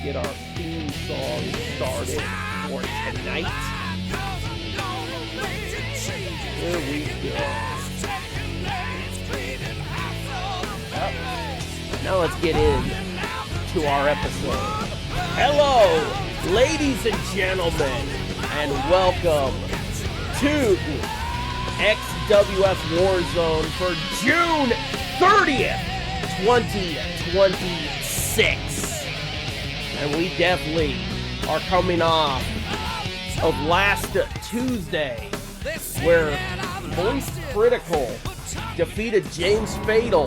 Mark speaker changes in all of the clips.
Speaker 1: get our theme song started for tonight. Here we go. Now let's get into our episode. Hello, ladies and gentlemen, and welcome to XWF Warzone for June 30th, 2026. And we definitely are coming off of last Tuesday, where Voice Critical defeated James Fatal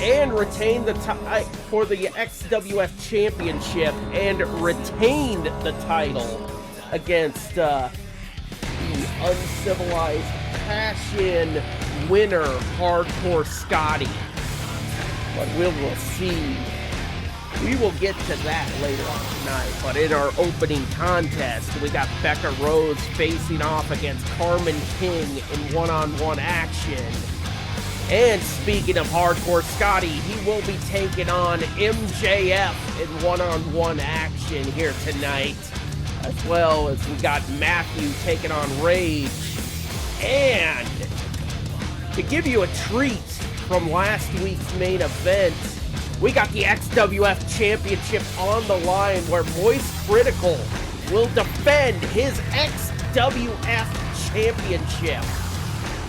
Speaker 1: and retained the title for the XWF Championship and retained the title against the uncivilized passion winner, Hardcore Scotty. But we will see. We will get to that later on tonight. But in our opening contest, we got Becca Rose facing off against Carmen King in one-on-one action. And speaking of Hardcore Scotty, he will be taking on MJF in one-on-one action here tonight. As well as we got Matthew taking on Rage. And to give you a treat from last week's main event, we got the XWF Championship on the line, where Voice Critical will defend his XWF Championship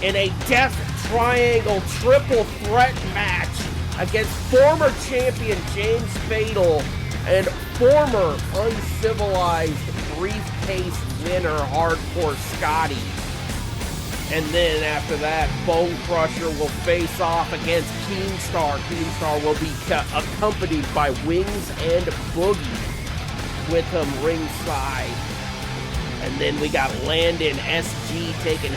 Speaker 1: in a Death Triangle triple threat match against former champion James Fatal and former uncivilized briefcase winner Hardcore Scotty. And then after that, Bone Crusher will face off against Keemstar. Keemstar will be accompanied by Wings and Boogie with him ringside. And then we got Landon SG taking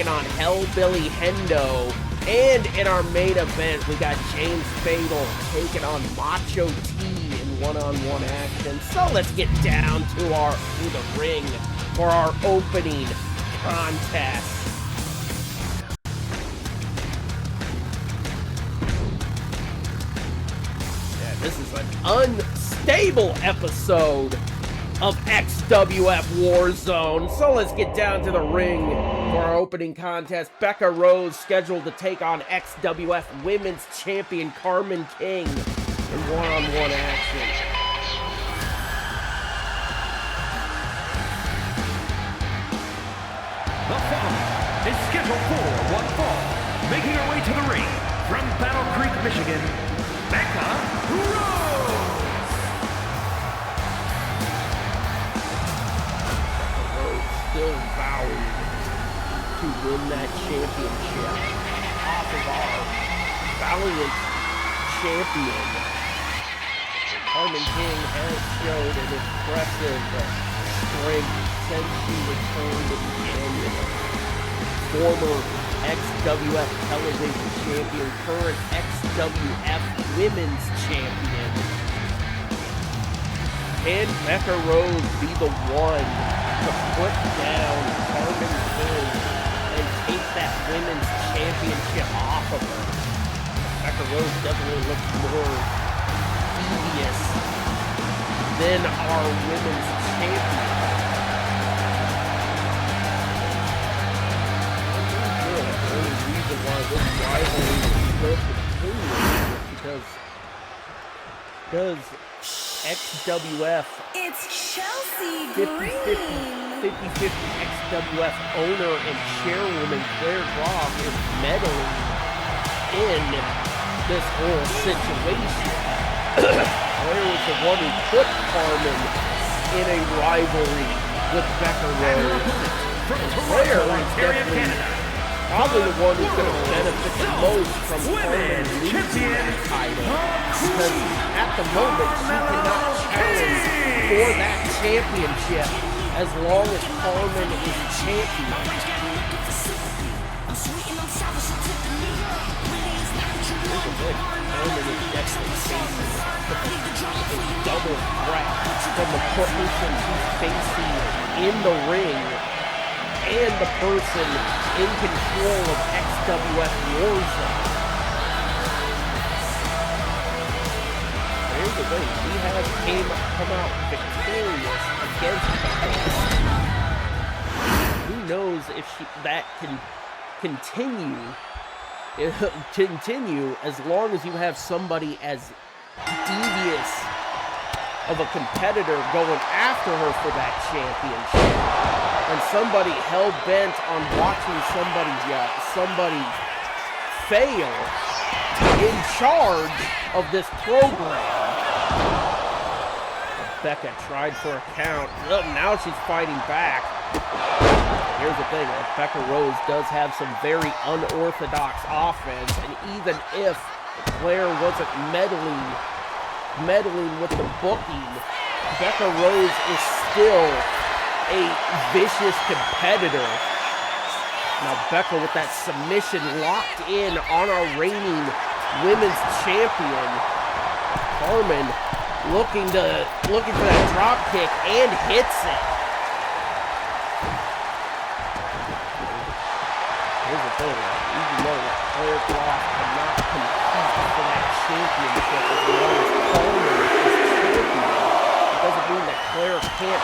Speaker 1: on Hellbilly Hendo. And in our main event, we got James Fatal taking on Macho T in one-on-one action. So let's get down to the ring for our opening contest. This is an unstable episode of XWF Warzone. So let's get down to the ring for our opening contest. Becca Rose scheduled to take on XWF Women's Champion Carmen King in one-on-one action.
Speaker 2: The following is scheduled for one fall. Making her way to the ring from Battle Creek, Michigan, Becca Rose!
Speaker 1: Still vowing to win that championship off of our valiant champion. Carmen King has showed an impressive strength since she returned in January. Former XWF Television Champion, current XWF Women's Champion. Can Becca Rose be the one to put down Carmen King and take that Women's Championship off of her? Becca Rose definitely looks more devious than our Women's Champion. Why this rivalry is still continuing because XWF
Speaker 3: it's Chelsea
Speaker 1: 50-50 XWF owner and chairwoman Claire Groff is meddling in this whole situation. Claire was the one who put Carmen in a rivalry with Becca Rose. Claire is definitely probably the one who's going to benefit the most from Carmen losing that title, because at the moment she cannot challenge for that championship as long as Carmen is champion. Carmen is definitely facing a double threat from the person she's facing in the ring and the person in control of XWF Warzone. There here's the thing. She has come out victorious against Becca. Who knows if that can continue as long as you have somebody as devious of a competitor going after her for that championship, and somebody hell-bent on watching somebody fail in charge of this program. Becca tried for a count. Well, now she's fighting back. Here's the thing, Becca Rose does have some very unorthodox offense, and even if Claire wasn't meddling with the booking, Becca Rose is still a vicious competitor. Now Becca with that submission locked in on our reigning women's champion. Carmen looking for that drop kick and hits it. Here's the thing, even though Claire Block cannot compete for that championship as long as Carmen is champion, it doesn't mean that Claire can't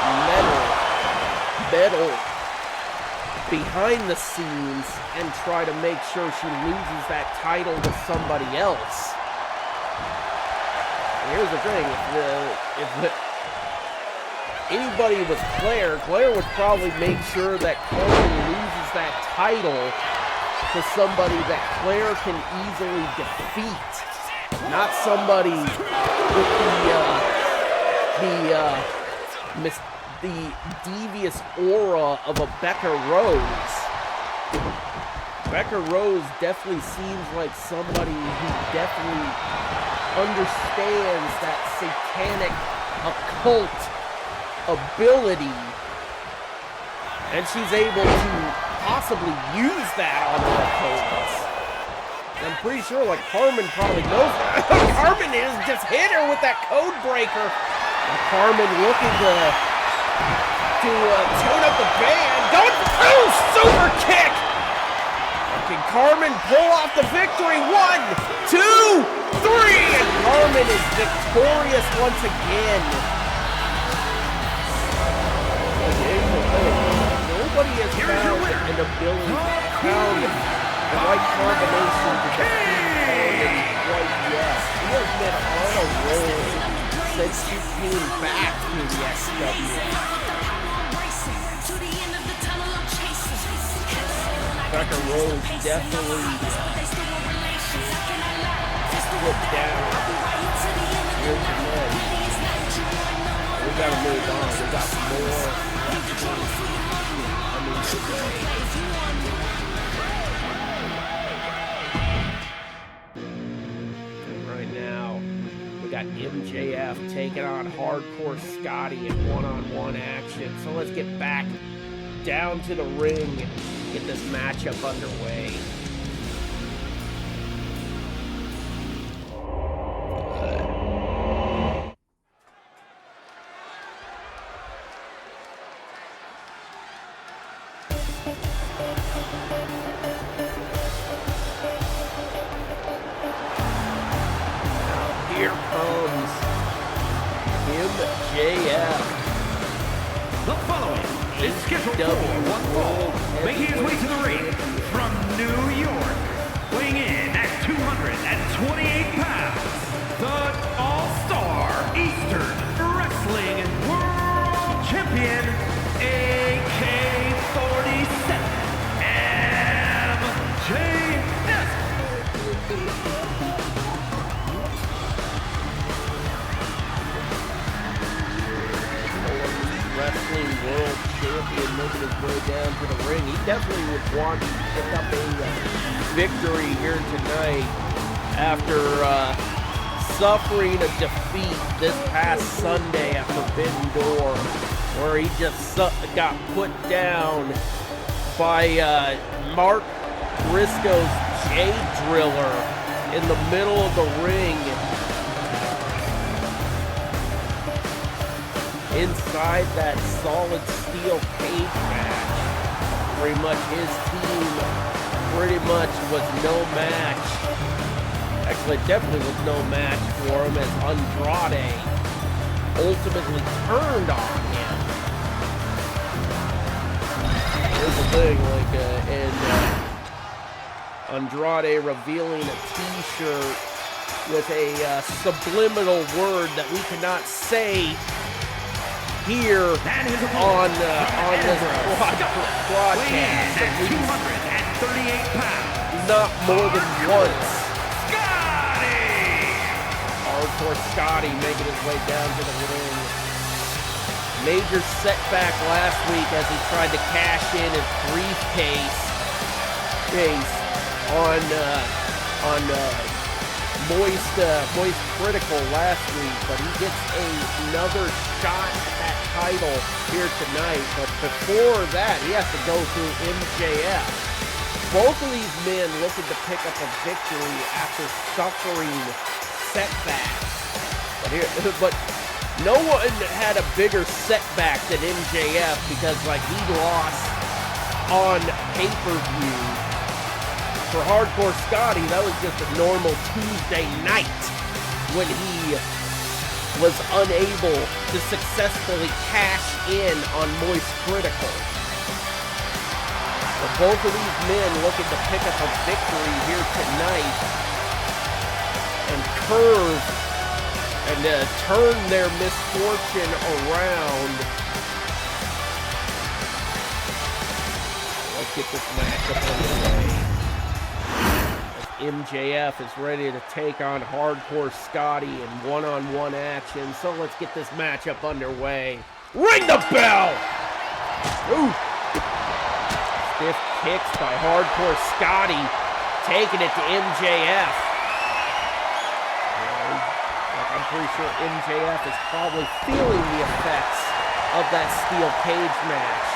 Speaker 1: meddle behind the scenes and try to make sure she loses that title to somebody else. And here's the thing, if anybody was Claire would probably make sure that Carmen loses that title to somebody that Claire can easily defeat, not somebody with the devious aura of a Becca Rose. Becca Rose definitely seems like somebody who definitely understands that satanic occult ability, and she's able to possibly use that on her opponents. I'm pretty sure like Carmen probably knows that. Carmen is just hit her with that code breaker. And Carmen looking to tune up the band. Going for super kick. Can Carmen pull off the victory? 1, 2, 3, and Carmen is victorious once again. Nobody has found an ability, found the right combination to defeat Carmen quite yet. She has been on a roll since she came back to the XW. Becca Rose definitely slipped down. Here's the men. We gotta move on. We got more coming today. And right now, we got MJF taking on Hardcore Scotty in one-on-one action. So let's get back down to the ring. Get this matchup underway. Now here comes MJF.
Speaker 2: The following is scheduled for one fall, making his way to the ring from New York, weighing in at 228 pounds, the All-Star Eastern Wrestling World Champion, AK-47, MJF.
Speaker 1: Wrestling World Champion making his way down to the ring. He definitely would want to pick up a victory here tonight after suffering a defeat this past Sunday at Forbidden Door, where he just got put down by Mark Briscoe's J-Driller in the middle of the ring. Inside that solid steel cage match, pretty much his team was no match Actually, it definitely was no match for him as Andrade ultimately turned on him. Here's the thing, like, Andrade revealing a t-shirt with a subliminal word that we cannot say here on this broadcast.
Speaker 2: At 238 pounds.
Speaker 1: Not more than once.
Speaker 2: Scotty!
Speaker 1: Hardcore Scotty making his way down to the ring. Major setback last week as he tried to cash in his briefcase on Moist Critical last week, but he gets another shot at that title here tonight. But before that, he has to go through MJF. Both of these men looking to pick up a victory after suffering setbacks. But no one had a bigger setback than MJF because, like, he lost on pay-per-view. For Hardcore Scotty, that was just a normal Tuesday night when he was unable to successfully cash in on Moist Critical. But both of these men looking to pick up a victory here tonight and curve and turn their misfortune around. Let's get this matchup underway. MJF is ready to take on Hardcore Scotty in one-on-one action, so let's get this matchup underway. Ring the bell! Ooh! Stiff kicks by Hardcore Scotty, taking it to MJF. And, like, I'm pretty sure MJF is probably feeling the effects of that steel cage match.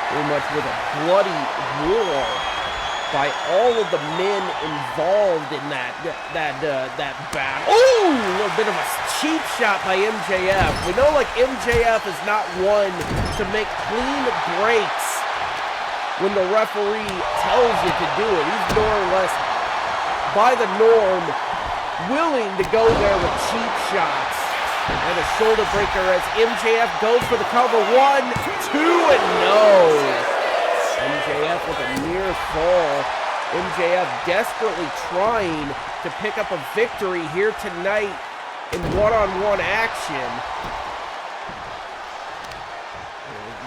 Speaker 1: Pretty much with a bloody war by all of the men involved in that battle. Ooh, a little bit of a cheap shot by MJF. We know, like, MJF is not one to make clean breaks when the referee tells you to do it. He's more or less, by the norm, willing to go there with cheap shots. And a shoulder breaker as MJF goes for the cover. 1, 2, and no. MJF with a near fall. MJF desperately trying to pick up a victory here tonight in one-on-one action.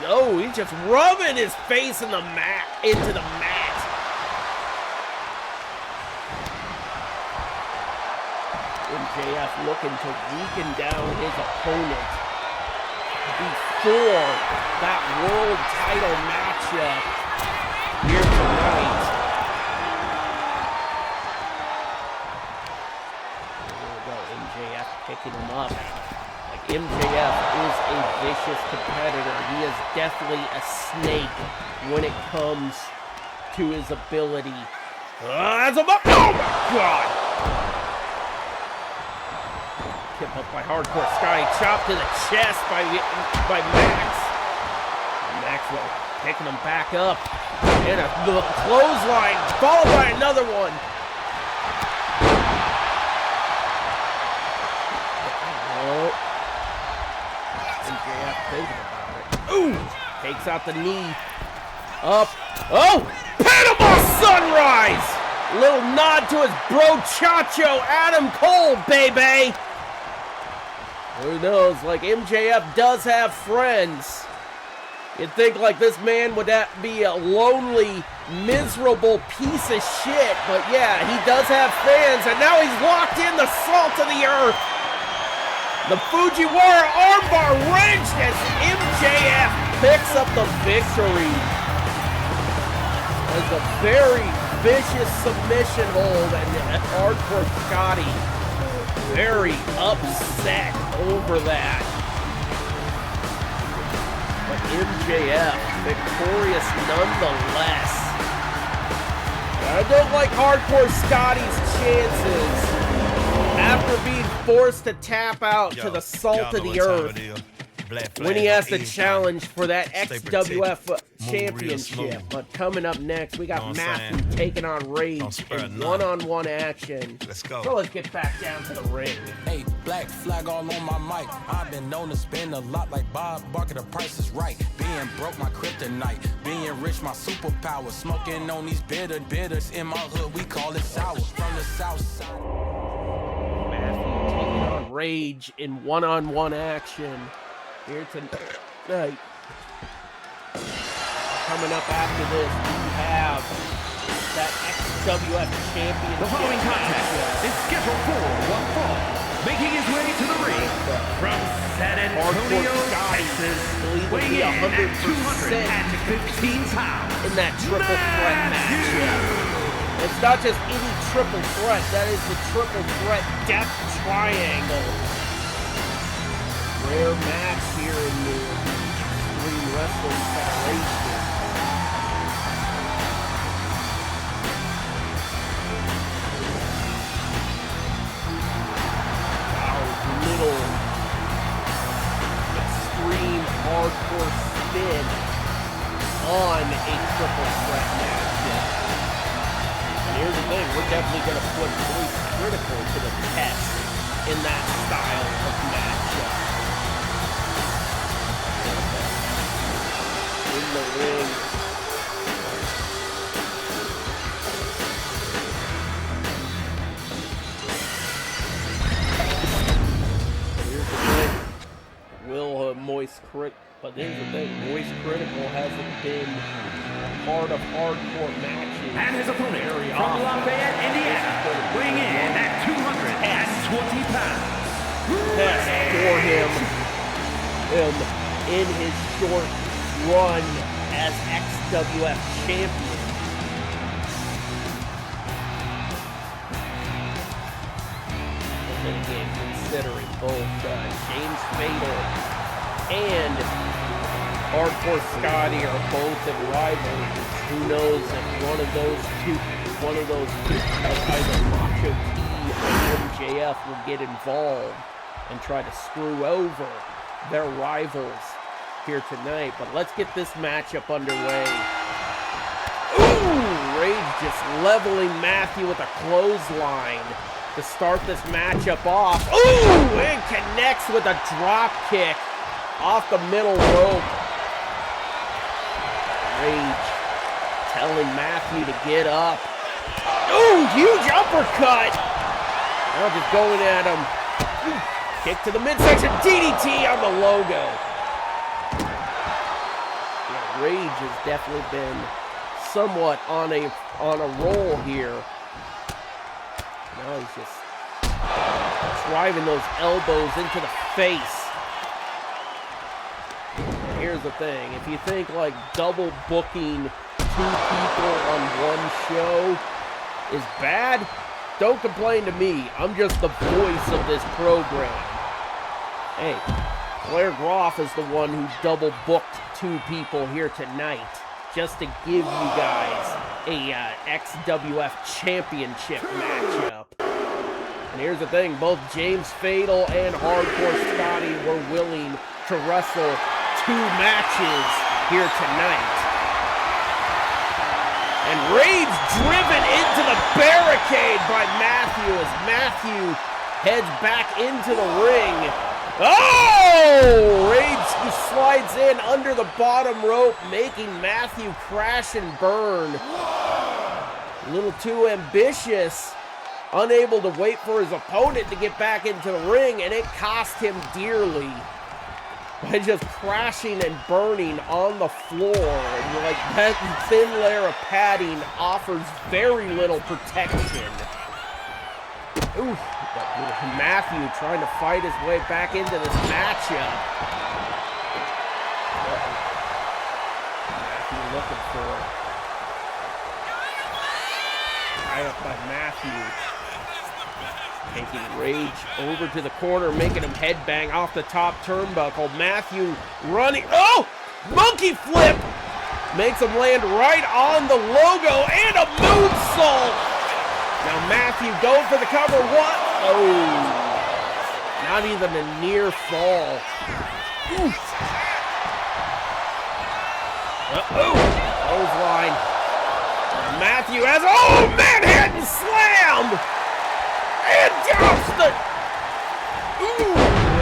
Speaker 1: No, he's just rubbing his face into the mat. MJF looking to weaken down his opponent before that world title matchup here tonight. There we go, MJF picking him up. Like, MJF is a vicious competitor. He is definitely a snake when it comes to his ability. That's a oh my God! Tip up by Hardcore Scotty, chop to the chest by Max. Maxwell picking him back up. And a clothesline, followed by another one. Oh. MJF thinking about it. Ooh! Takes out the knee. Up. Oh! Panama Sunrise! Little nod to his bro Chacho, Adam Cole, baby! Who knows, like, MJF does have friends. You'd think, like, this man would be a lonely, miserable piece of shit, but yeah, he does have fans, and now he's locked in the salt of the earth. The Fujiwara armbar wrenched as MJF picks up the victory. It's a very vicious submission hold, and Hardcore Scotty very upset over that. But MJF victorious nonetheless. I don't like Hardcore Scotty's chances after being forced to tap out to the salt of the earth when he has to challenge for that XWF championship. But coming up next, we got Matthew taking on Rage in one-on-one action.
Speaker 4: Let's go.
Speaker 1: So let's get back down to the ring.
Speaker 5: Hey, black flag all on my mic. I've been known to spend a lot like Bob Barker. The price is right. Being broke, my kryptonite. Being rich, my superpower. Smoking on these bitters. In my hood, we call it sour. From the south side.
Speaker 1: Matthew taking on Rage in one-on-one action here tonight. Coming up after this, we have that XWF championship.
Speaker 2: The following contest is scheduled for one fall. Making his way to the ring from San Antonio, Texas, weighing in at 215 pounds.
Speaker 1: In that triple threat match. It's not just any triple threat, that is the triple threat death triangle. Rare match here in the Extreme Wrestling Federation. Little extreme hardcore spin on a triple threat match. And here's the thing, we're definitely going to put Voice Critical to the test in that style of matchup. In the ring. But here's the thing, Voice Critical hasn't been part of hardcore matches.
Speaker 2: And his opponent from Lafayette, Indiana, weighing in at 220 pounds.
Speaker 1: Test for him in his short run as XWF champion. And then again, considering both James Fatal and Hardcore Scotty are both in rivalries. Who knows if one of those two, either Macho T or MJF, will get involved and try to screw over their rivals here tonight. But let's get this matchup underway. Ooh! Rage just leveling Matthew with a clothesline to start this matchup off. Ooh! And connects with a drop kick off the middle rope. Rage telling Matthew to get up. Ooh, huge uppercut. Now just going at him. Ooh, kick to the midsection, DDT on the logo. Yeah, Rage has definitely been somewhat on a roll here. Now he's just driving those elbows into the face. Here's the thing, if you think like double booking two people on one show is bad, don't complain to me. I'm just the voice of this program. Hey, Claire Groff is the one who double booked two people here tonight just to give you guys a XWF championship matchup. And here's the thing, both James Fatal and Hardcore Scotty were willing to wrestle 2 matches here tonight. And Rage driven into the barricade by Matthew as Matthew heads back into the ring. Oh! Rage slides in under the bottom rope, making Matthew crash and burn. A little too ambitious. Unable to wait for his opponent to get back into the ring, and it cost him dearly by just crashing and burning on the floor. And like that thin layer of padding offers very little protection. Ooh, Matthew trying to fight his way back into this matchup. Matthew looking for it. Tie up by Matthew. Taking Rage over to the corner, making him headbang off the top turnbuckle. Matthew running. Oh! Monkey flip! Makes him land right on the logo and a moonsault! Now Matthew going for the cover. What? Oh! Not even a near fall. Oof. Clothesline. Matthew has, oh, Manhattan slam! And drops the,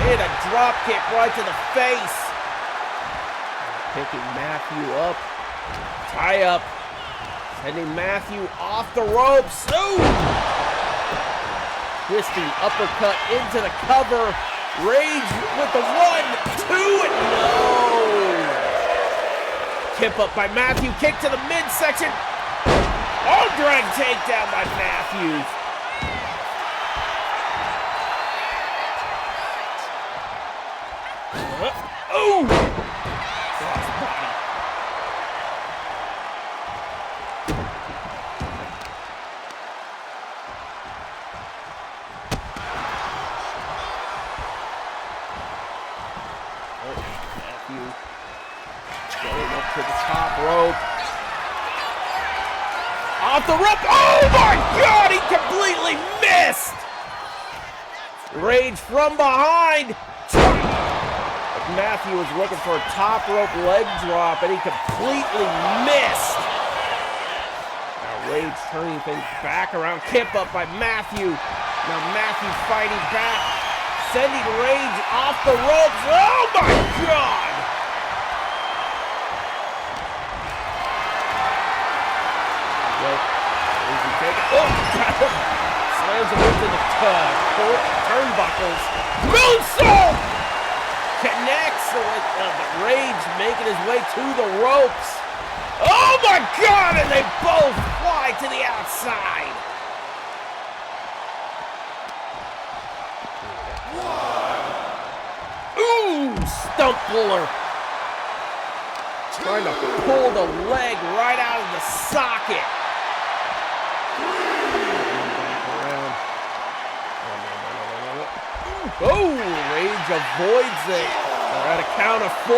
Speaker 1: and a drop kick right to the face. Picking Matthew up. Tie up. Sending Matthew off the ropes. Twisting uppercut into the cover. Rage with the 1, 2, and no. Tip up by Matthew. Kick to the midsection. Arm drag takedown by Matthews. Crossbody. Matthew going up to the top rope. Off the rope. Oh my God, he completely missed. Rage from behind. Matthew was looking for a top rope leg drop and he completely missed. Now Rage turning things back around. Kip up by Matthew. Now Matthew fighting back. Sending Rage off the ropes. Oh my God. Slams him into the turnbuckles. Moonsault! Connects with Rage making his way to the ropes. Oh my God! And they both fly to the outside. Stump puller. Trying to pull the leg right out of the socket. Oh, Rage avoids it. They're at a count of 4.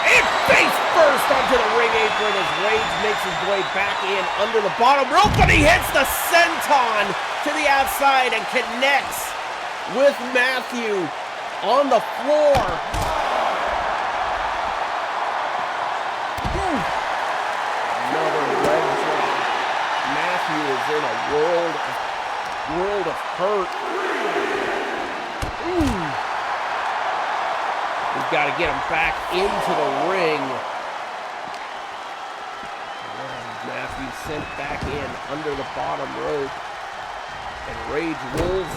Speaker 1: And face first onto the ring apron as Rage makes his way back in under the bottom rope, but he hits the senton to the outside and connects with Matthew on the floor. Another leg drop. Matthew is in a world of hurt. We've got to get him back into the ring. And Matthew sent back in under the bottom rope. And Rage rolls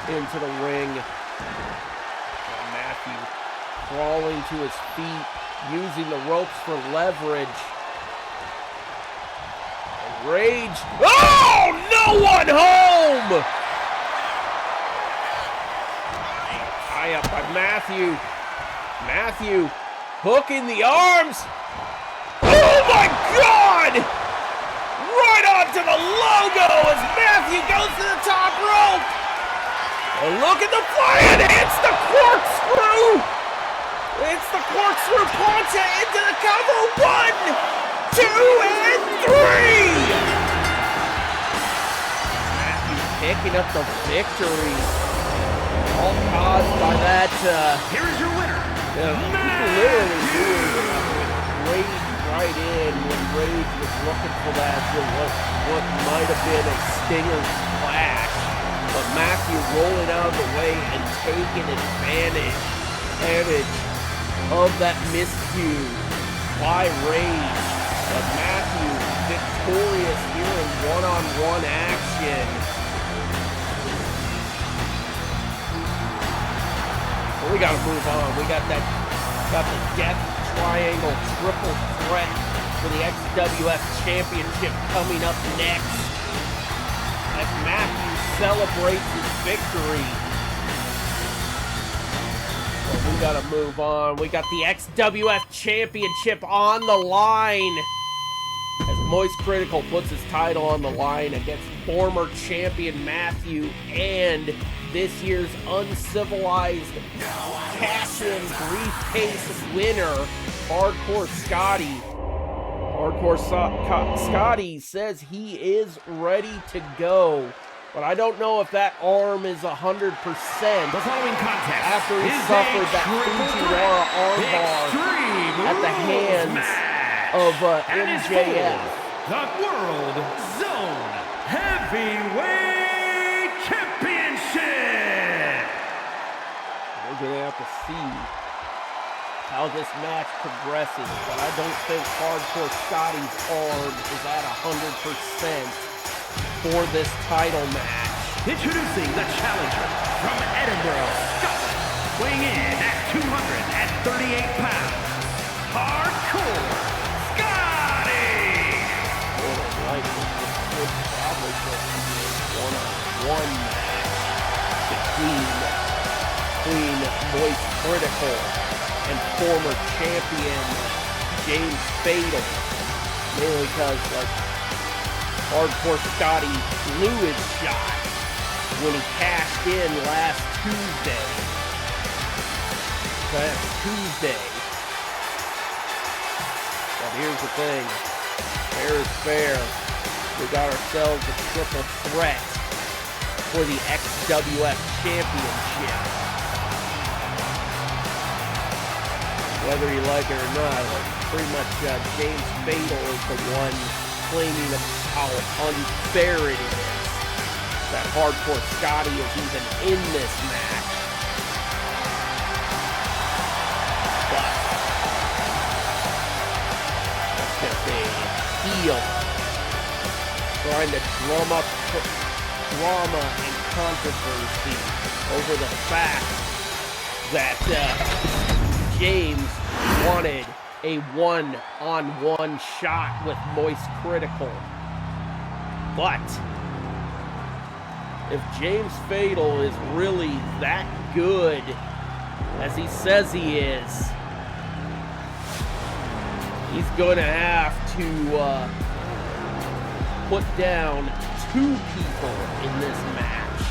Speaker 1: into the ring. And Matthew crawling to his feet, using the ropes for leverage. Rage. Oh, no one home! Tie up by Matthew. Matthew hooking the arms. Oh my God! Right onto the logo as Matthew goes to the top rope. And look at the fly, and it's the corkscrew. It's the corkscrew plancha into the cover. 1, 2, and 3! Matthew picking up the victory. All caused by that,
Speaker 2: Here is your winner,
Speaker 1: literally Rage right in when Rage was looking for that, what might have been a stinger splash. But Matthew rolling out of the way and taking advantage of that miscue by Rage. But Matthew victorious here in one-on-one action. But we gotta move on. We got the Death Triangle triple threat for the XWF Championship coming up next. As Matthew celebrates his victory. But we gotta move on. We got the XWF Championship on the line. As Moist Critical puts his title on the line against former champion Matthew and this year's uncivilized cash-in briefcase winner, Hardcore Scotty. Hardcore Scotty says he is ready to go But I don't know if that arm is 100%
Speaker 2: The following contest
Speaker 1: after he
Speaker 2: is
Speaker 1: suffered
Speaker 2: a
Speaker 1: that
Speaker 2: triple
Speaker 1: Fujiwara
Speaker 2: threat
Speaker 1: armbar
Speaker 2: Extreme
Speaker 1: at the
Speaker 2: Rules
Speaker 1: hands
Speaker 2: match.
Speaker 1: of
Speaker 2: And it's
Speaker 1: MJF.
Speaker 2: for the World Zone Heavyweight Championship.
Speaker 1: We're going to have to see how this match progresses, but I don't think Hardcore Scotty's arm is at 100% for this title match.
Speaker 2: Introducing the challenger from Edinburgh, Scotland, weighing in at 238 pounds, Hardcore Scotty!
Speaker 1: What I like is this could probably just be a one-on-one match between Voice Critical and former champion James Fatal. Mainly because, like, Hardcore Scotty blew his shot when he cashed in last Tuesday. But here's the thing. Fair is fair. We got ourselves a triple threat for the XWF Championship. Whether you like it or not, like, pretty much James Fatal is the one claiming how unfair it is that Hardcore Scotty is even in this match. But that's just a heel trying to drum up drama and controversy over the fact that James wanted a one-on-one shot with Moist Critical. But if James Fatal is really that good as he says he is, he's going to have to put down two people in this match.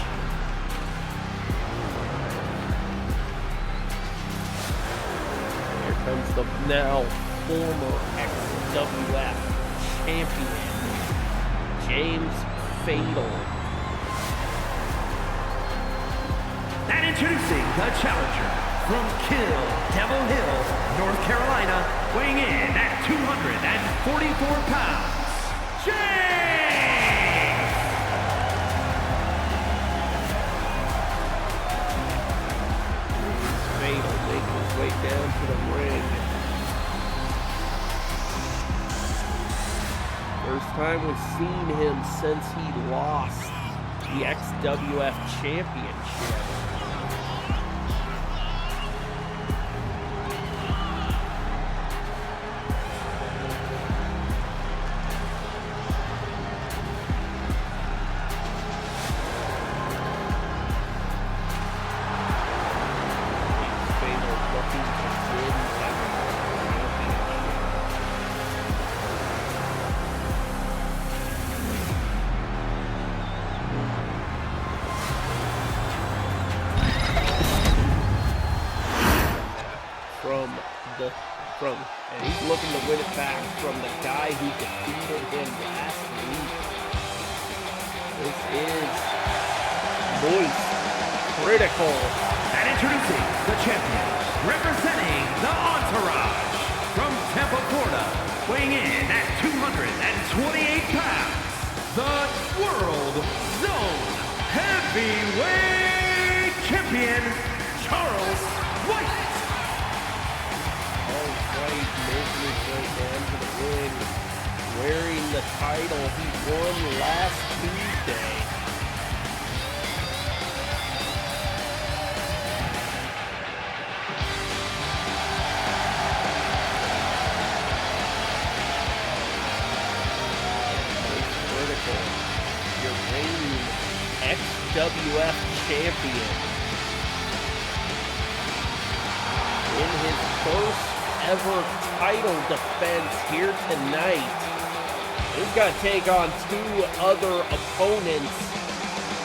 Speaker 1: Here comes the now former XWF champion, James Fatal.
Speaker 2: And introducing the challenger from Kill Devil Hill, North Carolina, weighing in at 244 pounds, James!
Speaker 1: Fatal making his way down to the ring. First time we've seen him since he lost the XWF Championship. Fatal looking to win that championship. And he's looking to win it back from the guy who defeated him last week. This is Moist Critical.
Speaker 2: And introducing the champion, representing the Entourage from Tampa, Florida, weighing in at 228 pounds, the World Zone Heavyweight Champion, Charles White.
Speaker 1: Alright, making his way down to the ring, wearing the title he won last Tuesday. Critical, your reigning XWF champion. In his first ever title defense here tonight, he's got to take on two other opponents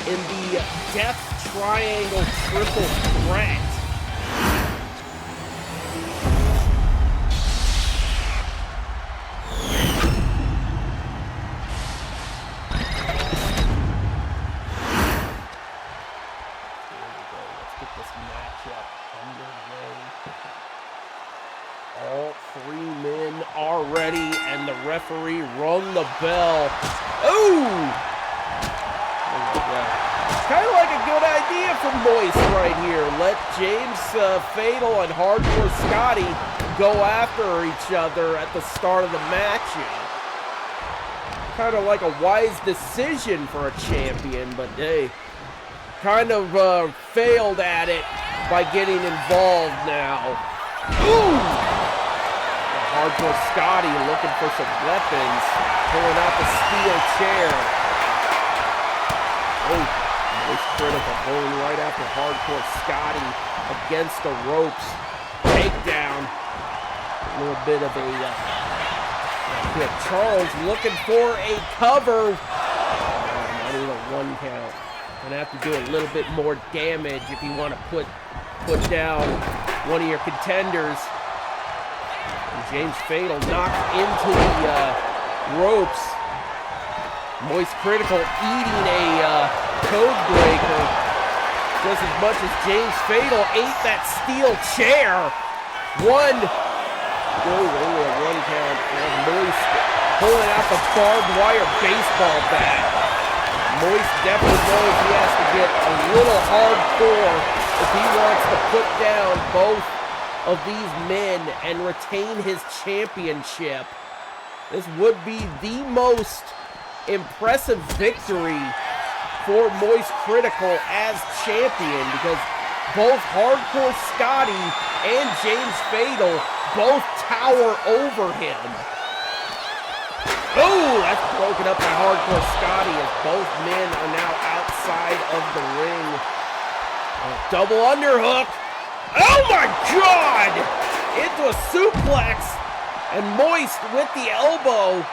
Speaker 1: in the Death Triangle Triple Threat. this matchup underway. All three men are ready, and the referee rung the bell. Ooh! Kind of like a good idea for Moist right here. Let James Fatal and Hardcore Scotty go after each other at the start of the match. Kind of like a wise decision for a champion, but they kind of failed at it by getting involved now. Ooh! Hardcore Scotty looking for some weapons, pulling out the steel chair. Oh, Moist Critical going right after Hardcore Scotty against the ropes. Takedown. A little bit of a Charles looking for a cover. Not even a 1 count. Gonna have to do a little bit more damage if you want to put down one of your contenders. And James Fatal knocked into the ropes. Moist Critical eating a code breaker just as much as James Fatal ate that steel chair. Only a 1 count. And Moist pulling out the barbed wire baseball bat. Moist definitely knows he has to get a little hardcore if he wants to put down both of these men and retain his championship. This would be the most impressive victory for Moist Critical as champion, because both Hardcore Scotty and James Fatal both tower over him. Oh, that's broken up by Hardcore Scotty as both men are now outside of the ring. Double underhook. Oh my God! Into a suplex. And Moist with the elbow.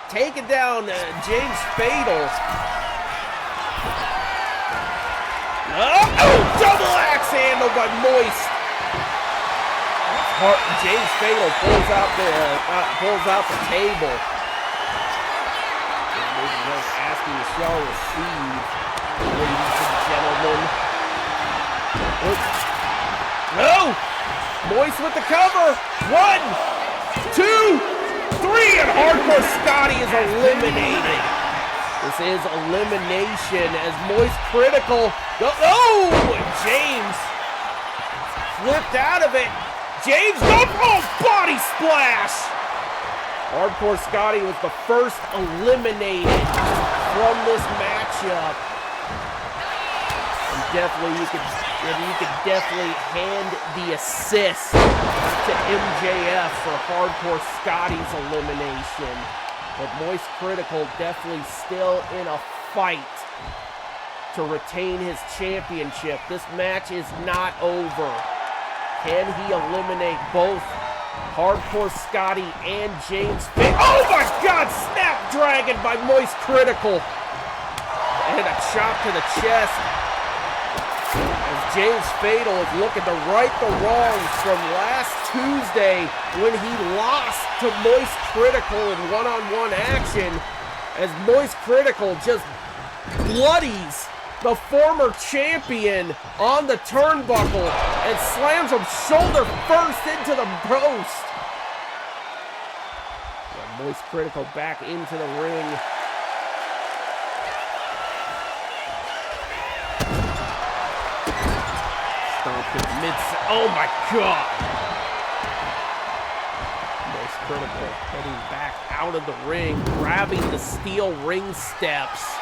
Speaker 1: Taking down James Fatal. Oh, double axe handle by Moist. James Fatal pulls out the table. Asking the shall receive, ladies and gentlemen. No! Moist with the cover. 1, 2, 3, and Hardcore Scotty is eliminated. This is elimination as Moist Critical. Oh, James flipped out of it. James, body splash! Hardcore Scotty was the first eliminated from this matchup. And definitely, you could definitely hand the assist to MJF for Hardcore Scotty's elimination. But Moist Critical definitely still in a fight to retain his championship. This match is not over. Can he eliminate both Hardcore Scotty and James Fatal? Oh my God! Snapdragon by Moist Critical. And a chop to the chest. As James Fatal is looking to right the wrongs from last Tuesday when he lost to Moist Critical in one-on-one action. As Moist Critical just bloodies the former champion on the turnbuckle and slams him shoulder first into the post. And Moist Critical back into the ring. Stomped in mid. Oh my God! Moist Critical heading back out of the ring, grabbing the steel ring steps.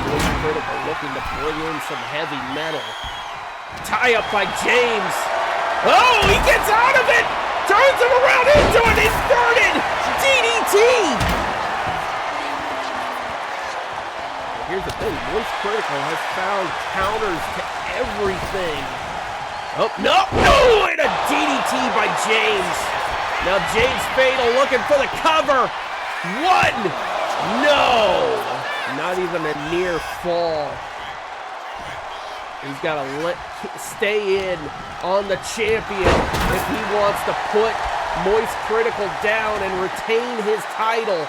Speaker 1: Moist Critical looking to bring in some heavy metal. Tie up by James. Oh, he gets out of it! Turns him around into an inverted DDT! Well, here's the thing. Moist Critical has found counters to everything. Oh, no! No! And a DDT by James. Now James Fatal looking for the cover. 1! No! Not even a near fall. He's got to stay in on the champion if he wants to put Moist Critical down and retain his title.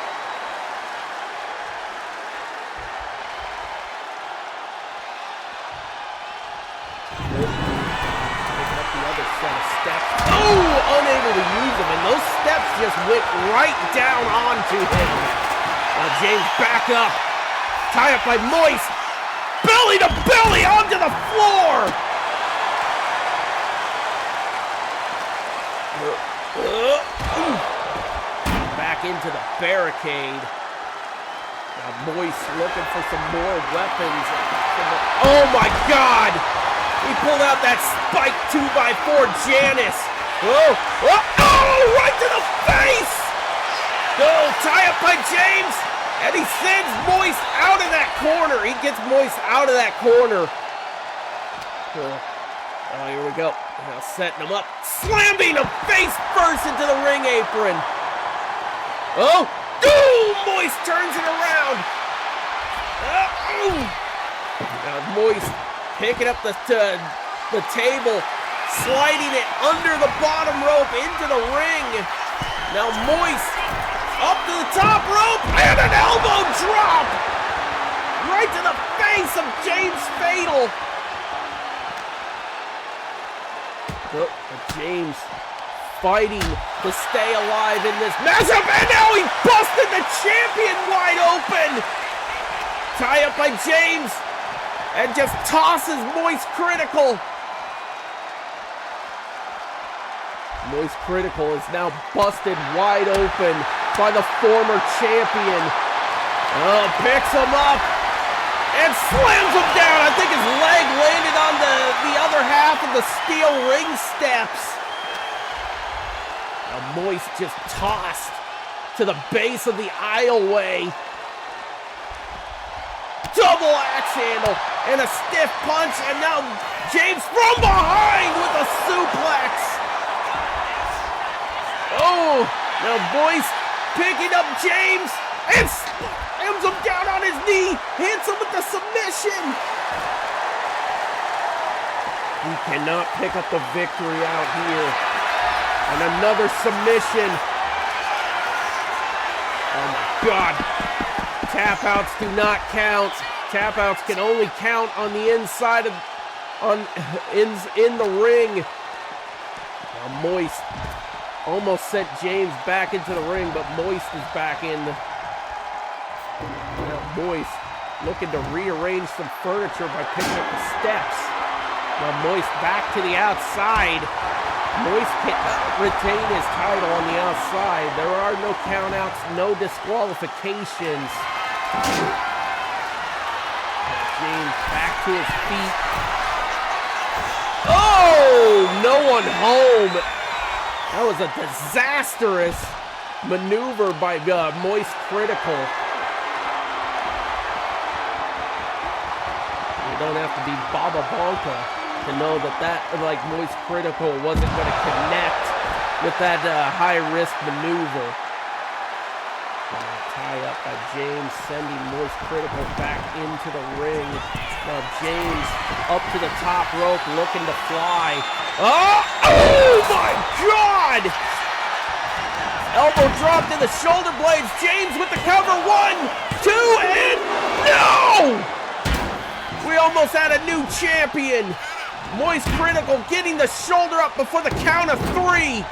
Speaker 1: set of steps. Oh, unable to use them, and those steps just went right down onto him. Now James back up. Tie up by Moist. Belly to belly onto the floor. Back into the barricade. Now Moist looking for some more weapons. Oh my God! He pulled out that spike 2x4 Janice. Oh, right to the face! Oh, tie up by James. And he sends Moist out of that corner. He gets Moist out of that corner. Oh, here we go. Now setting him up. Slamming him face first into the ring apron. Oh! Moist turns it around. Now Moist picking up the table, sliding it under the bottom rope into the ring. Now Moist up to the top rope and an elbow drop right to the face of James Fatal. James fighting to stay alive in this matchup, and now he busted the champion wide open. Tie up by James, and just tosses Moist Critical. Moist Critical is now busted wide open by the former champion. Picks him up and slams him down. I think his leg landed on the other half of the steel ring steps. Now Moist just tossed to the base of the aisleway. Double axe handle and a stiff punch, and now James from behind with a suplex. Oh, now Moist picking up James and slams him down on his knee, hits him with the submission. He cannot pick up the victory out here. And another submission. Oh my God. Tap outs do not count. Tap outs can only count on the inside of, in the ring. Now Moist almost sent James back into the ring, but Moist is back in. Now Moist looking to rearrange some furniture by picking up the steps. Now Moist back to the outside. Moist can retain his title on the outside. There are no countouts, no disqualifications. James back to his feet. Oh, no one home. That was a disastrous maneuver by Moist Critical. You don't have to be Baba Blanca to know that like Moist Critical wasn't going to connect with that high-risk maneuver. Tie up by James, sending Moist Critical back into the ring. Now James up to the top rope, looking to fly. Oh my God! Elbow drop to the shoulder blades. James with the cover. 1, 2, and no! We almost had a new champion. Moist Critical getting the shoulder up before the count of 3.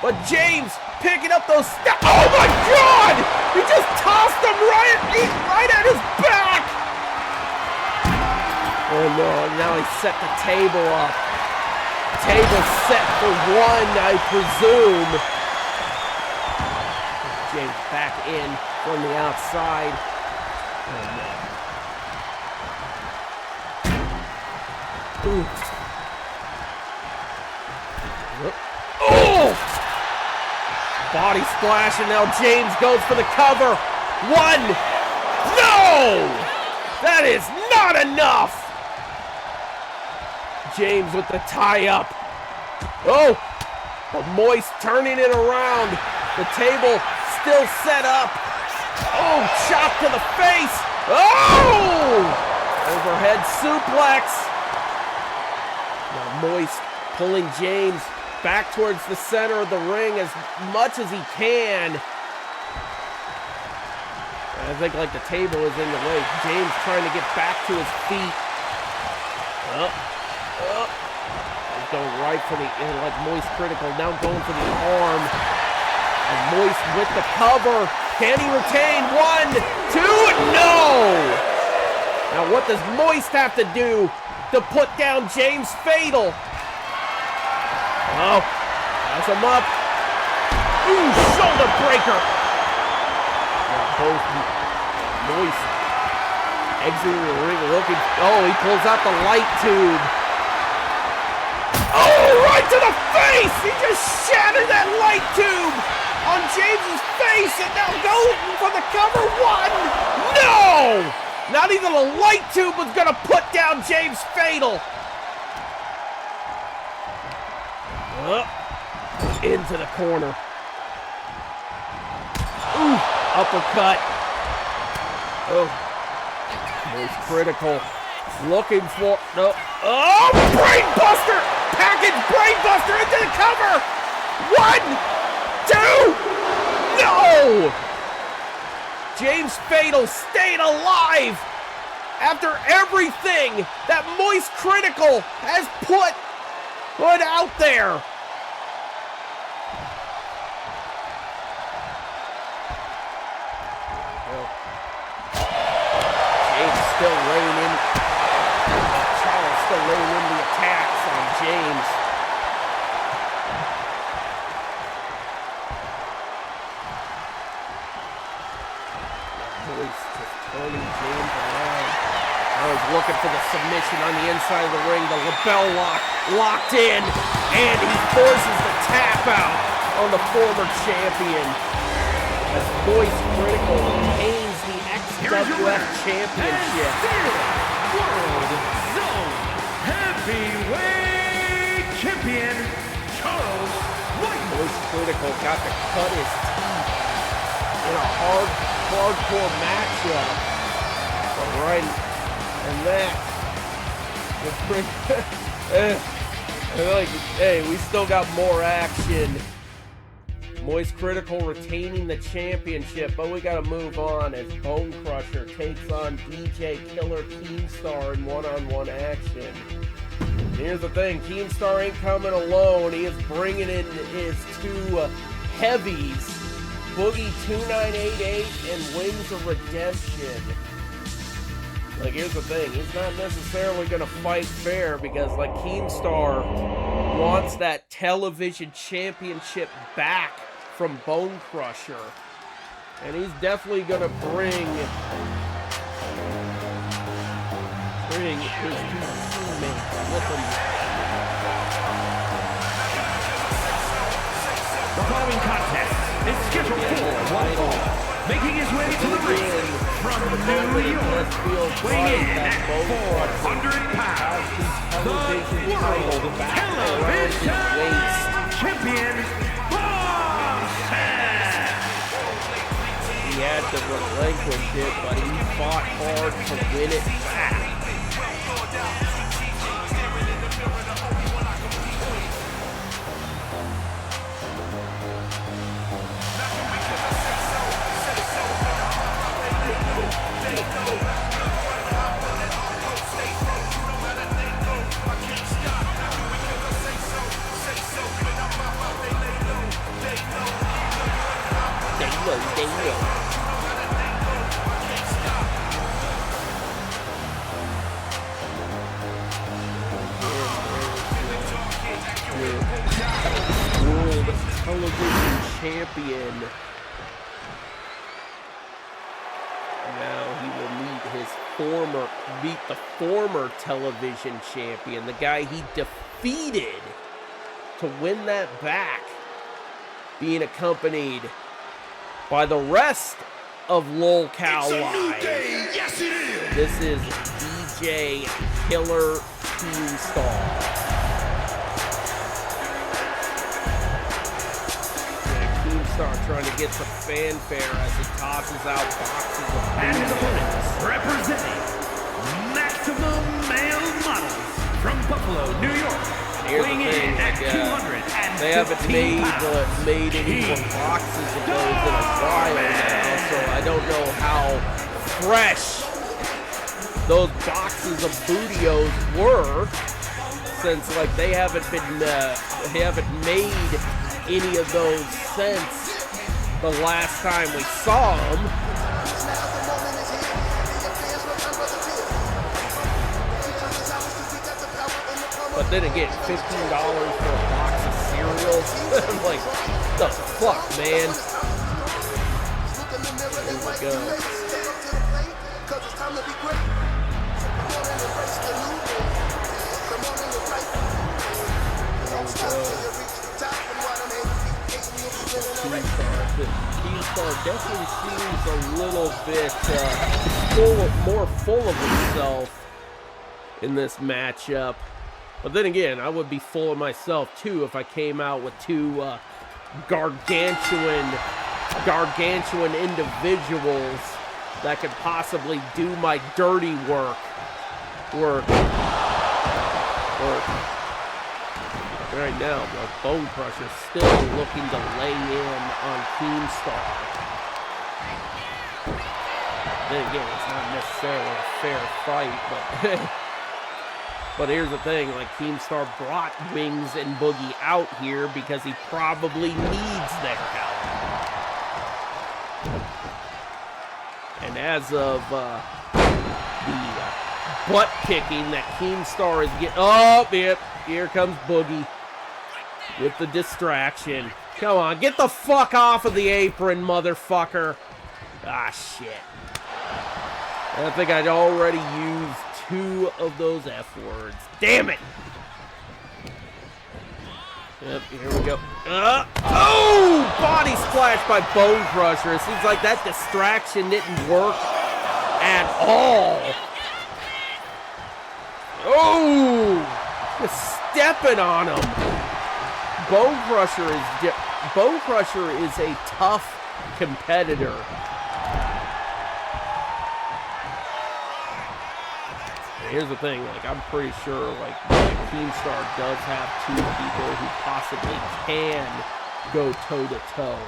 Speaker 1: But James picking up those steps. Oh my God! He just tossed him right at his back. Oh no, now he set the table up. Table set for 1, I presume. James back in from the outside. Oh no. Ooh. Oh! Body splash, and now James goes for the cover. 1. No! That is not enough! James with the tie-up. Oh! But Moist turning it around. The table still set up. Oh, chop to the face. Oh! Overhead suplex. Now Moist pulling James back towards the center of the ring as much as he can. I think like the table is in the way. James trying to get back to his feet. He's going right for the, like Moist critical, now going for the arm. And Moist with the cover. Can he retain? 1, 2, no! Now what does Moist have to do to put down James Fatal? Oh, pass him up. Ooh, shoulder breaker. Now both Moist exiting the ring looking, oh, he pulls out the light tube. Oh, right to the face! He just shattered that light tube on James's face, and now going for the cover. 1, no! Not even a light tube was gonna put down James Fatal. Into the corner. Ooh, uppercut. Oh, Moist critical. Looking for, no. Oh, brain buster! Package brain buster into the cover. 1, 2, no! James Fatal stayed alive after everything that Moist Critical has put out there. James still laying in. Charles still laying in the attacks on James. Moist just turning James around. I was looking for the submission on the inside of the ring. The lapel lock locked in, and he forces the tap out on the former champion. As Moist Critical retains the XWF Championship.
Speaker 2: World Zone Heavyweight Champion Charles White.
Speaker 1: Moist Critical got to cut his teeth in a hardcore matchup. But right, and that was pretty. Like, hey, we still got more action. Moist Critical retaining the championship, but we gotta move on as Bone Crusher takes on DJ Killer Keemstar in one-on-one action. Here's the thing, Keemstar ain't coming alone. He is bringing in his two heavies, Boogie 2988 and Wings of Redemption. Like, here's the thing, he's not necessarily gonna fight fair because, like, Keemstar wants that television championship back from Bone Crusher. And he's definitely gonna bring his two teammates with him.
Speaker 2: The following contest is scheduled for one fall. Making his way to the ring from New York, weighing in at 400 pounds, the World Television Champion,
Speaker 1: He had to relinquish it, but he fought hard to win it back. World Television Champion. Now he will meet the former television champion, the guy he defeated to win that back, being accompanied by the rest of LOLCOW Live.
Speaker 2: Yes, it is.
Speaker 1: This is DJ Killer Keemstar. Keemstar trying to get some fanfare as he tosses out boxes of
Speaker 2: And his opponents, representing Maximum Male Models from Buffalo, New York, weighing in at 215
Speaker 1: they haven't made any more boxes of those in a while now, so I don't know how fresh those boxes of Bootios were. since like they haven't made any of those since the last time we saw them. But then again, $15 for a box of cereal. I'm like, the fuck, man. Here we go. Keemstar definitely seems a little bit more full of himself in this matchup. But then again, I would be full of myself too if I came out with two gargantuan individuals that could possibly do my dirty work. Right now, the Bone Crusher still looking to lay in on Keemstar. Then again, it's not necessarily a fair fight, but but here's the thing, like Keemstar brought Wings and Boogie out here because he probably needs their help. And as of the butt kicking that Keemstar is getting, oh, yep, here comes Boogie with the distraction. Come on, get the fuck off of the apron, motherfucker. Ah, shit. I think I'd already used 2 of those F words. Damn it! Yep, here we go. Oh! Body splash by Bone Crusher. It seems like that distraction didn't work at all. Oh! Just stepping on him. Bone Crusher is a tough competitor. Here's the thing, like, I'm pretty sure, like, Keemstar does have 2 people who possibly can go toe-to-toe,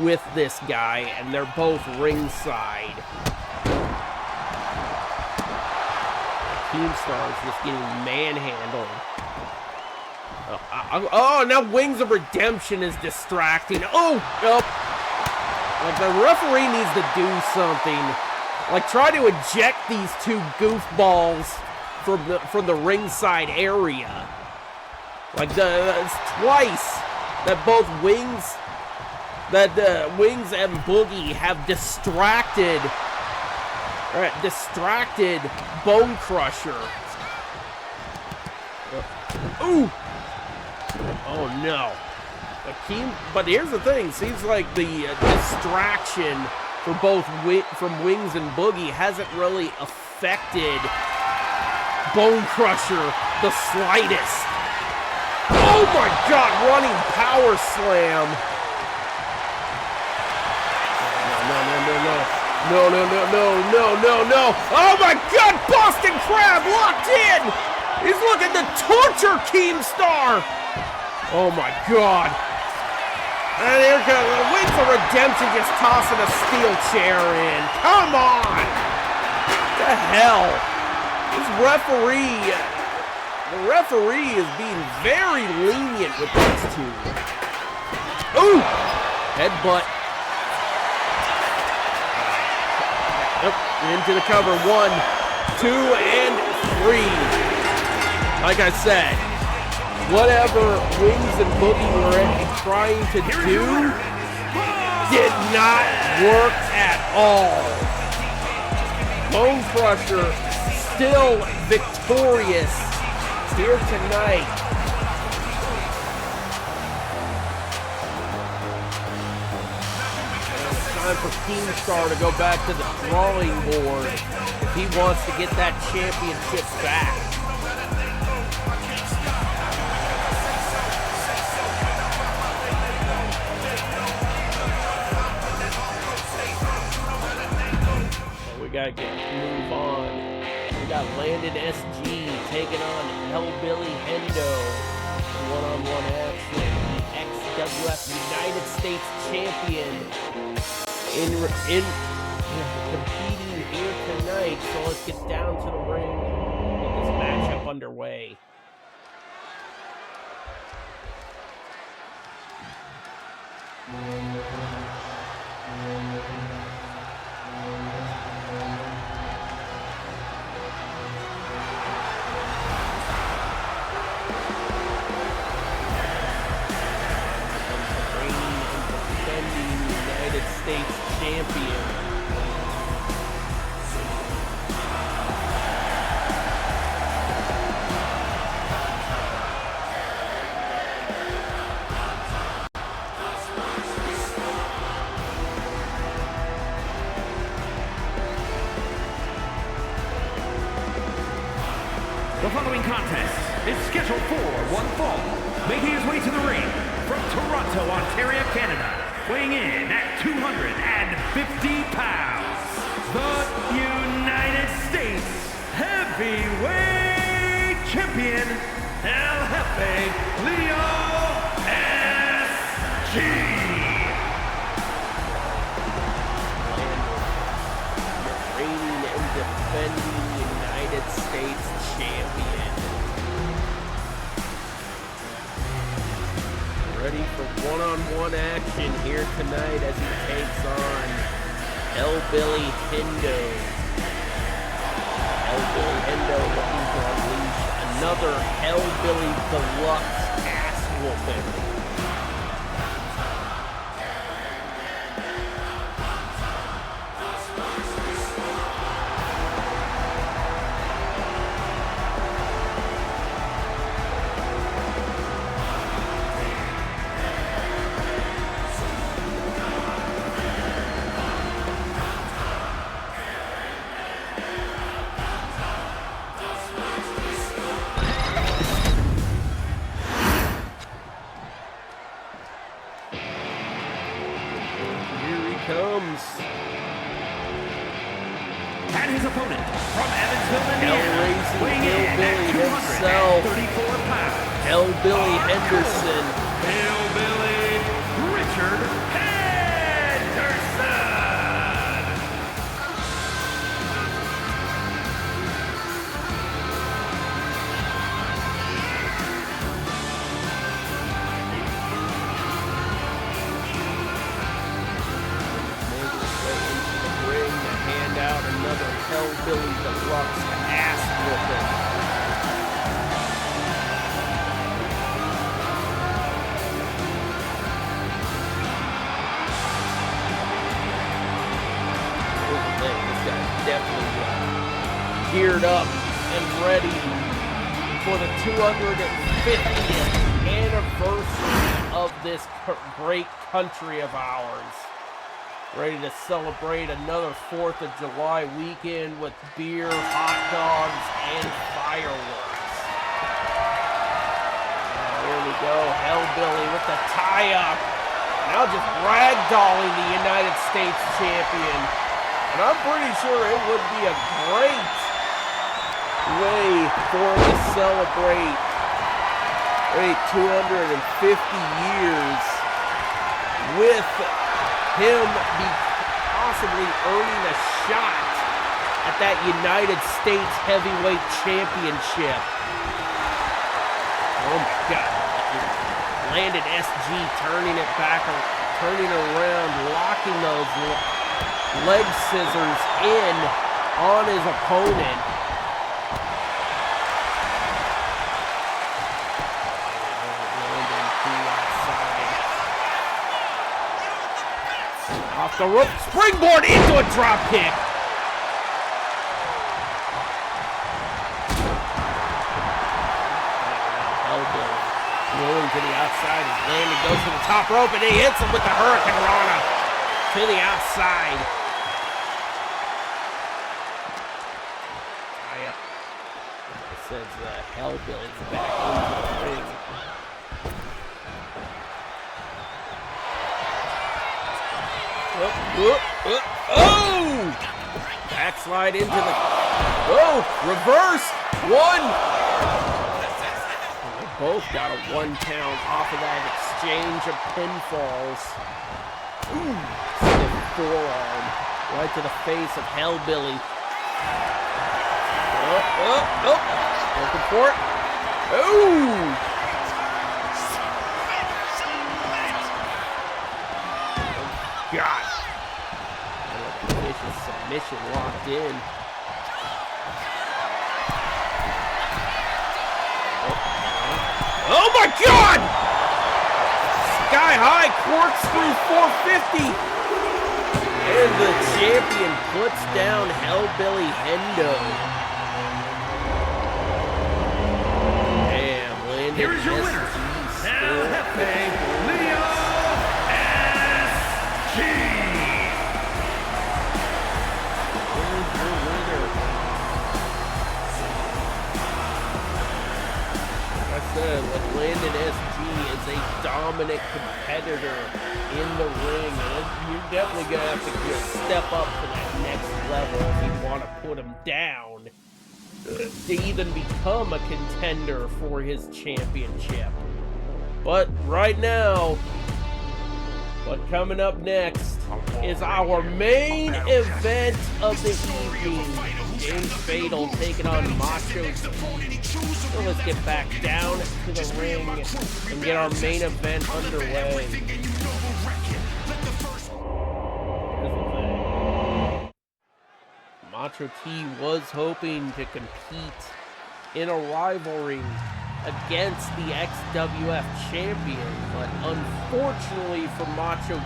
Speaker 1: with this guy, and they're both ringside. Keemstar is just getting manhandled. Oh, now Wings of Redemption is distracting. Oh! Like, the referee needs to do something. Like, try to eject these 2 goofballs from the ringside area. Like, it's twice that both Wings and Boogie have distracted Bone Crusher. Ooh! Oh no! But here's the thing. Seems like the distraction for both from Wings and Boogie hasn't really affected Bone Crusher the slightest. Oh my God, running power slam. No. Oh my God, Boston Crab locked in. He's looking to torture Keemstar. Oh my God. And here comes Wings of Redemption just tossing a steel chair in. Come on! What the hell? The referee is being very lenient with these 2. Ooh! Headbutt. Yep, into the cover. 1, 2, and 3. Like I said, whatever Wings and Boogie were trying to do did not work at all. Bone Crusher still victorious here tonight. It's time for Keemstar to go back to the drawing board if he wants to get that championship back. We gotta move on. We got Landon SG taking on Hellbilly Hendo. One-on-one action. The ex-WF United States champion competing here tonight. So let's get down to the ring. Get this matchup underway. United States champion.
Speaker 2: The following contest is scheduled for one fall, making his way to the ring from Toronto, Ontario, Canada, weighing in at 250 pounds, the United States Heavyweight Champion, El Jefe Leo S.G.
Speaker 1: Reigning and defending United States champion. Ready for one-on-one action here tonight as he takes on Hellbilly Hendo. Hellbilly Hendo looking to unleash another Hellbilly Deluxe ass whooping. Comes.
Speaker 2: And his opponent from Evansville, Indiana,
Speaker 1: Hell-raising
Speaker 2: weighing in
Speaker 1: hillbilly
Speaker 2: at
Speaker 1: himself,
Speaker 2: 234 pounds,
Speaker 1: Hellbilly Henderson.
Speaker 2: Hillbilly Richard Henderson.
Speaker 1: Out another Hellbilly Deluxe ass whooping. This guy's definitely geared up and ready for the 250th anniversary of this great country of ours. Ready to celebrate another 4th of July weekend with beer, hot dogs, and fireworks. And here we go, Hellbilly with the tie-up. Now just ragdolling the United States champion. And I'm pretty sure it would be a great way for him to celebrate 250 years with him be possibly earning a shot at that United States Heavyweight Championship. Oh my God. Landed SG, turning it back, turning around, locking those leg scissors in on his opponent. Off the rope, springboard into a drop kick. Hellbilly rolling to the outside. His landing goes to the top rope, and he hits him with the Hurricane Rana to the outside. It says Hellbilly's back into the ring. Oh! Backslide into the... Oh! Reverse! One! And they both got a 1 count off of that exchange of pinfalls. Ooh! Stiff forearm right to the face of Hellbilly. Oh, Oh, looking for it. Oh! God. Vicious submission locked in. Oh my God! Sky high corkscrew 450. And the champion puts down Hellbilly Hendo. Damn, landed.
Speaker 2: Here's your winner, El Jefe, Leo S.G.
Speaker 1: Here's your winner. Like I said, like Landon SG is a dominant competitor in the ring, and you're definitely gonna have to just step up to that next level if you want to put him down to even become a contender for his championship. But right now, coming up next is our main event of the evening. James Fatal taking on Macho T. So let's get back down to the ring and get our main event underway. Macho T was hoping to compete in a rivalry against the XWF champion, but unfortunately for Macho T,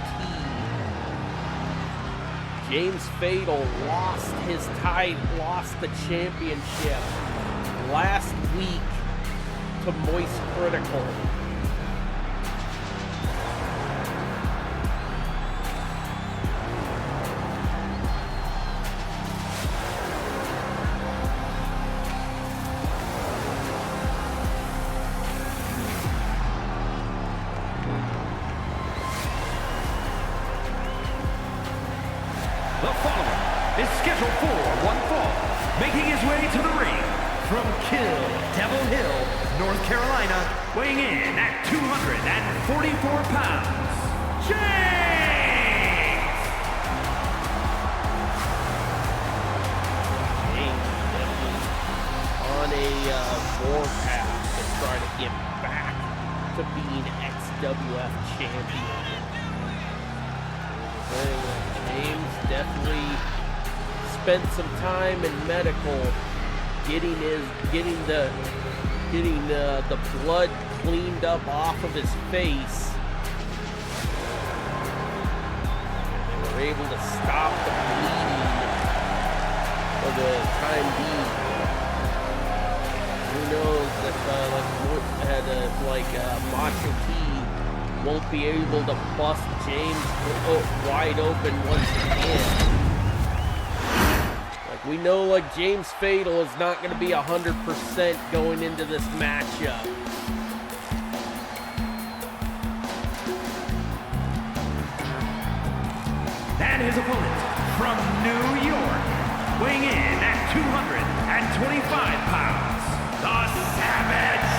Speaker 1: James Fatal lost the championship last week to Moist Critical.
Speaker 2: The following is scheduled for one fall, making his way to the ring from Kill Devil Hill, North Carolina, weighing in at 244 pounds, James!
Speaker 1: James definitely on a warpath to try to get back to being XWF champion. James definitely spent some time in medical, getting the blood cleaned up off of his face. They were able to stop the bleeding for the time being. Who knows if Macho T won't be able to bust James wide open once again. Like, we know, like, James Fatal is not going to be 100% going into this matchup.
Speaker 2: And his opponent from New York, weighing in at 225 pounds, the Savage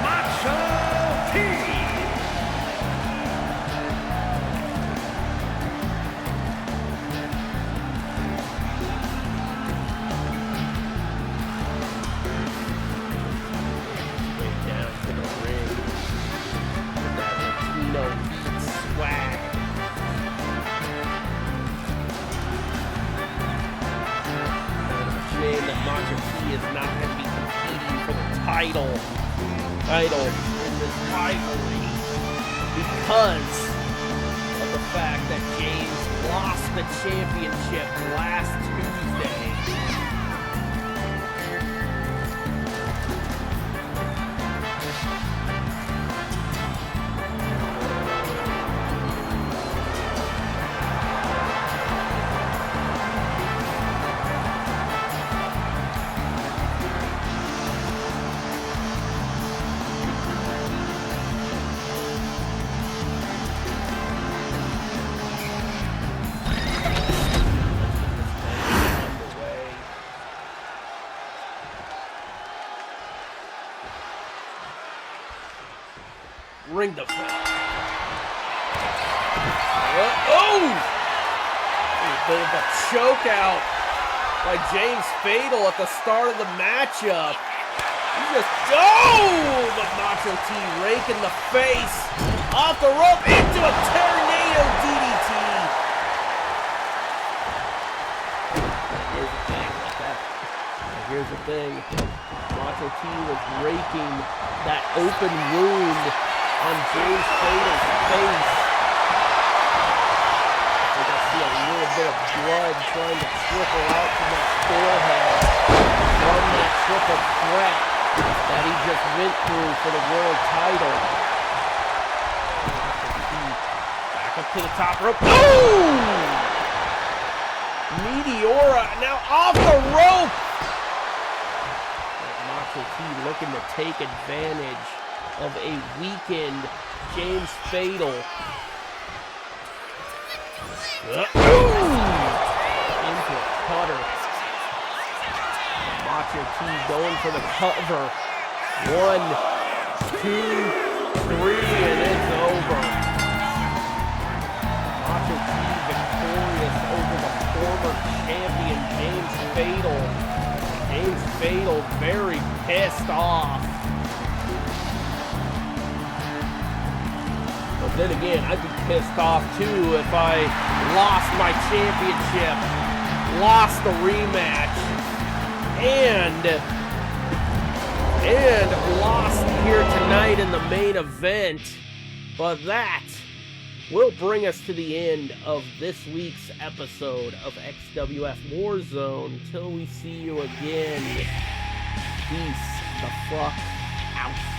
Speaker 2: Macho T.
Speaker 1: Title in this rivalry because of the fact that James lost the championship last Tuesday. Ring the bell. Oh! A bit of a choke out by James Fatal at the start of the matchup. He just, oh! But Macho T rake in the face, off the rope, into a tornado DDT. Here's the thing. Macho T was raking that open wound on James Fatal's face. I think I see a little bit of blood trying to trickle out from that forehead from that triple threat that he just went through for the world title. Back up to the top rope. Boom! Meteora now off the rope. Macho T looking to take advantage of a weakened James Fatal. Into a cutter. Macho T going for the cover. 1, 2, 3, and it's over. Macho T victorious over the former champion James Fatal. James Fatal very pissed off. But then again, I'd be pissed off too if I lost my championship, lost the rematch, and lost here tonight in the main event. But that will bring us to the end of this week's episode of XWF Warzone. Till we see you again, peace the fuck out.